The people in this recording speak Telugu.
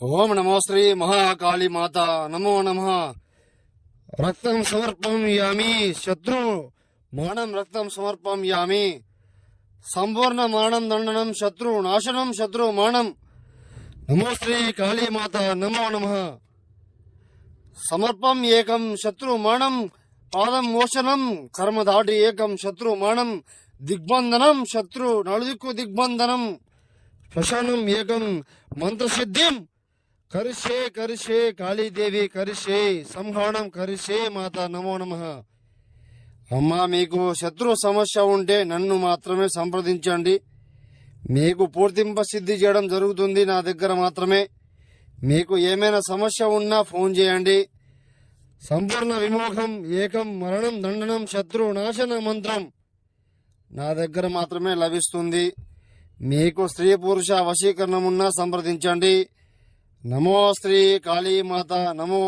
ఓం నమో శ్రీ మహాకాళీ మాత నమో నమః. రక్తం సమర్పయామి శత్రు మానం రక్తం సమర్పయామి సంపూర్ణ మానం దండనం శత్రు నాశనం శత్రు మానం. నమో శ్రీ కాళీ మాత నమో నమః. సమర్పం ఏకం శత్రు మానం పాదం మోచనం కర్మ దాటి ఏకం శత్రు మానం దిగ్బంధనం శత్రు నలుదిక్కు దిగ్బంధనం శ్మశానం ఏకం మంత్రసిద్ధిం కరిషే కరిషే కాళీదేవి కరిషే సంహారం కరిషే మాత నమో నమః. అమ్మా, మీకు శత్రు సమస్య ఉంటే నన్ను మాత్రమే సంప్రదించండి. మీకు పూర్తింప సిద్ధి చేయడం జరుగుతుంది నా దగ్గర మాత్రమే. మీకు ఏమైనా సమస్య ఉన్నా ఫోన్ చేయండి. సంపూర్ణ విమోహం ఏకం మరణం దండనం శత్రు నాశన మంత్రం నా దగ్గర మాత్రమే లభిస్తుంది. మీకు స్త్రీ పురుష వశీకరణం ఉన్నా సంప్రదించండి. నమో శ్రీ కాళీ మాత నమో